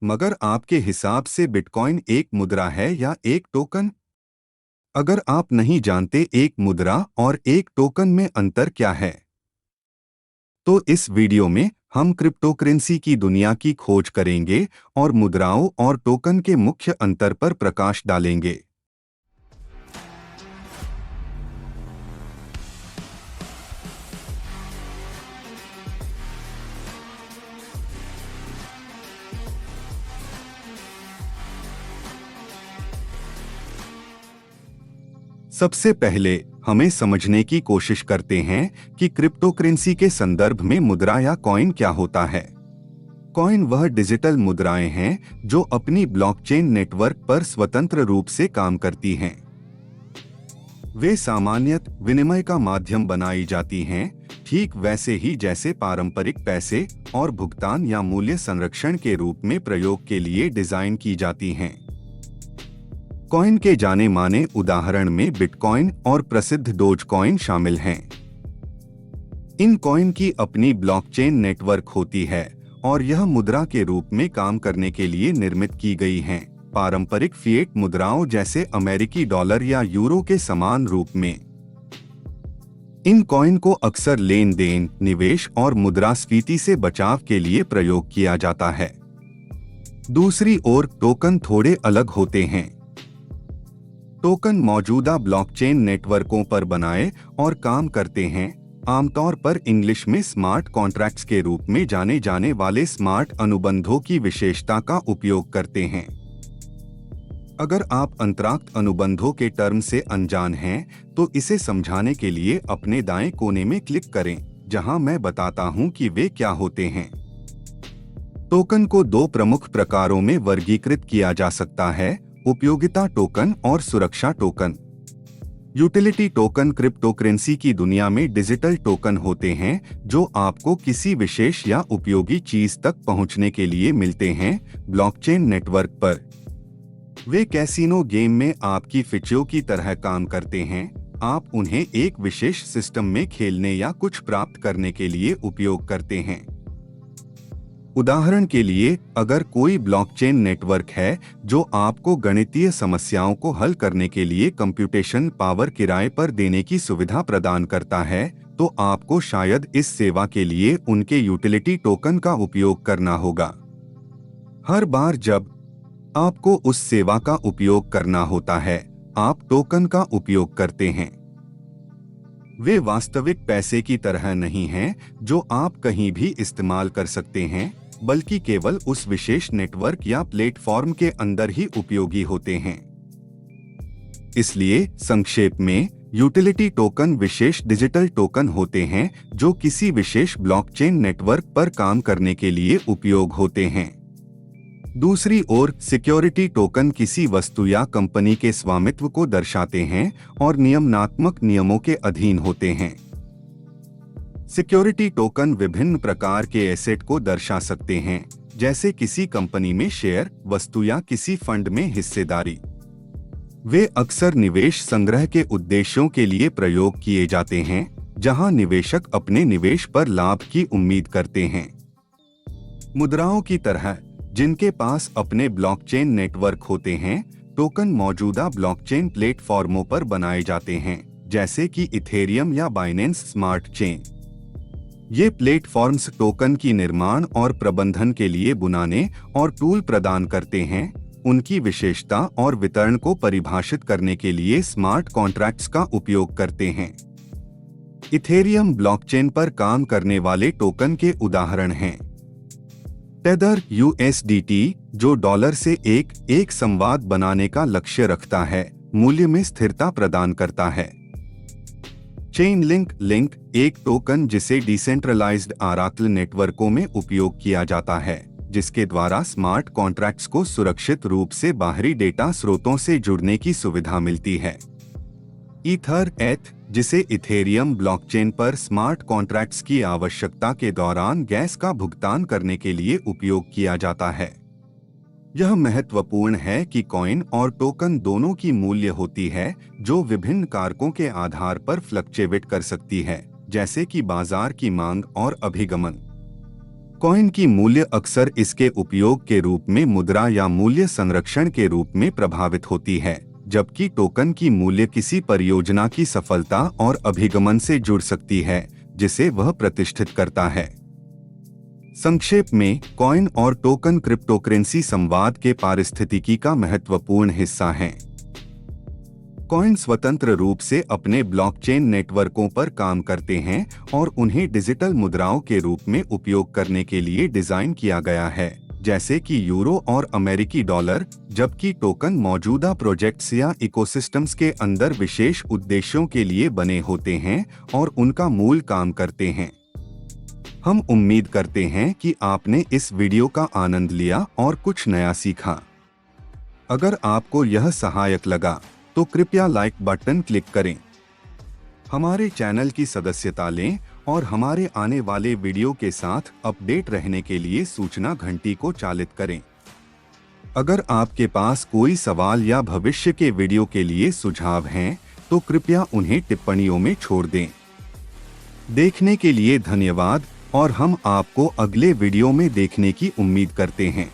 मगर आपके हिसाब से बिटकॉइन एक मुद्रा है या एक टोकन? अगर आप नहीं जानते एक मुद्रा और एक टोकन में अंतर क्या है, तो इस वीडियो में हम क्रिप्टोकरेंसी की दुनिया की खोज करेंगे और मुद्राओं और टोकन के मुख्य अंतर पर प्रकाश डालेंगे। सबसे पहले हमें समझने की कोशिश करते हैं कि क्रिप्टोकरेंसी के संदर्भ में मुद्रा या कॉइन क्या होता है। कॉइन वह डिजिटल मुद्राएं हैं जो अपनी ब्लॉकचेन नेटवर्क पर स्वतंत्र रूप से काम करती हैं। वे सामान्यतः विनिमय का माध्यम बनाई जाती हैं, ठीक वैसे ही जैसे पारंपरिक पैसे और भुगतान या मूल्य संरक्षण के रूप में प्रयोग के लिए डिजाइन की जाती हैं। कॉइन के जाने माने उदाहरण में बिटकॉइन और प्रसिद्ध डोजकॉइन शामिल हैं। इन कॉइन की अपनी ब्लॉकचेन नेटवर्क होती है और यह मुद्रा के रूप में काम करने के लिए निर्मित की गई हैं, पारंपरिक फिएट मुद्राओं जैसे अमेरिकी डॉलर या यूरो के समान रूप में। इन कॉइन को अक्सर लेन देन, निवेश और मुद्रास्फीति से बचाव के लिए प्रयोग किया जाता है। दूसरी ओर टोकन थोड़े अलग होते हैं। टोकन मौजूदा ब्लॉकचेन नेटवर्कों पर बनाए और काम करते हैं, आमतौर पर इंग्लिश में स्मार्ट कॉन्ट्रैक्ट्स के रूप में जाने जाने वाले स्मार्ट अनुबंधों की विशेषता का उपयोग करते हैं। अगर आप अंतराक्त अनुबंधों के टर्म से अनजान हैं, तो इसे समझाने के लिए अपने दाएं कोने में क्लिक करें, जहां मैं बताता हूं कि वे क्या होते हैं। टोकन को दो प्रमुख प्रकारों में वर्गीकृत किया जा सकता है: उपयोगिता टोकन और सुरक्षा टोकन। यूटिलिटी टोकन क्रिप्टोकरेंसी की दुनिया में डिजिटल टोकन होते हैं जो आपको किसी विशेष या उपयोगी चीज तक पहुंचने के लिए मिलते हैं ब्लॉकचेन नेटवर्क पर। वे कैसीनो गेम में आपकी फिचों की तरह काम करते हैं। आप उन्हें एक विशेष सिस्टम में खेलने या कुछ प्राप्त करने के लिए उपयोग करते हैं। उदाहरण के लिए, अगर कोई ब्लॉकचेन नेटवर्क है जो आपको गणितीय समस्याओं को हल करने के लिए कंप्यूटेशन पावर किराए पर देने की सुविधा प्रदान करता है, तो आपको शायद इस सेवा के लिए उनके यूटिलिटी टोकन का उपयोग करना होगा। हर बार जब आपको उस सेवा का उपयोग करना होता है, आप टोकन का उपयोग करते हैं। वे वास्तविक पैसे की तरह नहीं हैं जो आप कहीं भी इस्तेमाल कर सकते हैं, बल्कि केवल उस विशेष नेटवर्क या प्लेटफॉर्म के अंदर ही उपयोगी होते हैं। इसलिए संक्षेप में, यूटिलिटी टोकन विशेष डिजिटल टोकन होते हैं जो किसी विशेष ब्लॉकचेन नेटवर्क पर काम करने के लिए उपयोग होते हैं। दूसरी ओर सिक्योरिटी टोकन किसी वस्तु या कंपनी के स्वामित्व को दर्शाते हैं और नियमनात्मक नियमों के अधीन होते हैं। सिक्योरिटी टोकन विभिन्न प्रकार के एसेट को दर्शा सकते हैं, जैसे किसी कंपनी में शेयर, वस्तु या किसी फंड में हिस्सेदारी। वे अक्सर निवेश संग्रह के उद्देश्यों के लिए प्रयोग किए जाते हैं, जहां निवेशक अपने निवेश पर लाभ की उम्मीद करते हैं। मुद्राओं की तरह, जिनके पास अपने ब्लॉकचेन नेटवर्क होते हैं, टोकन मौजूदा ब्लॉकचेन प्लेटफॉर्मों पर बनाए जाते हैं, जैसे कि इथेरियम या बाइनेंस स्मार्ट चेन। ये प्लेटफॉर्म्स टोकन की निर्माण और प्रबंधन के लिए बुनाने और टूल प्रदान करते हैं। उनकी विशेषता और वितरण को परिभाषित करने के लिए स्मार्ट कॉन्ट्रैक्ट्स का उपयोग करते हैं। इथेरियम ब्लॉकचेन पर काम करने वाले टोकन के उदाहरण हैं: टेदर USDT, जो डॉलर से एक संवाद बनाने का लक्ष्य रखता है, मूल्य में स्थिरता प्रदान करता है। चेनलिंक लिंक, एक टोकन जिसे डिसेंट्रलाइज्ड ऑरेकल नेटवर्कों में उपयोग किया जाता है, जिसके द्वारा स्मार्ट कॉन्ट्रैक्ट्स को सुरक्षित रूप से बाहरी डेटा स्रोतों से जुड़ने की सुविधा मिलती है। ईथर, जिसे इथेरियम ब्लॉकचेन पर स्मार्ट कॉन्ट्रैक्ट्स की आवश्यकता के दौरान गैस का भुगतान करने के लिए उपयोग किया जाता है। यह महत्वपूर्ण है कि कॉइन और टोकन दोनों की मूल्य होती है, जो विभिन्न कारकों के आधार पर फ्लक्चुएट कर सकती है, जैसे कि बाजार की मांग और अभिगमन। कॉइन की मूल्य अक्सर इसके उपयोग के रूप में मुद्रा या मूल्य संरक्षण के रूप में प्रभावित होती है, जबकि टोकन की मूल्य किसी परियोजना की सफलता और अभिगमन से जुड़ सकती है जिसे वह प्रतिष्ठित करता है। संक्षेप में, कॉइन और टोकन क्रिप्टोकरेंसी संवाद के पारिस्थितिकी का महत्वपूर्ण हिस्सा हैं। कॉइन स्वतंत्र रूप से अपने ब्लॉकचेन नेटवर्कों पर काम करते हैं और उन्हें डिजिटल मुद्राओं के रूप में उपयोग करने के लिए डिजाइन किया गया है, जैसे कि यूरो और अमेरिकी डॉलर, जबकि टोकन मौजूदा प्रोजेक्ट्स या इकोसिस्टम्स के अंदर विशेष उद्देश्यों के लिए बने होते हैं और उनका मूल काम करते हैं। हम उम्मीद करते हैं कि आपने इस वीडियो का आनंद लिया और कुछ नया सीखा। अगर आपको यह सहायक लगा तो कृपया लाइक बटन क्लिक करें, हमारे चैनल की सदस्यता लें और हमारे आने वाले वीडियो के साथ अपडेट रहने के लिए सूचना घंटी को चालित करें। अगर आपके पास कोई सवाल या भविष्य के वीडियो के लिए सुझाव हैं, तो कृपया उन्हें टिप्पणियों में छोड़ दें। देखने के लिए धन्यवाद और हम आपको अगले वीडियो में देखने की उम्मीद करते हैं।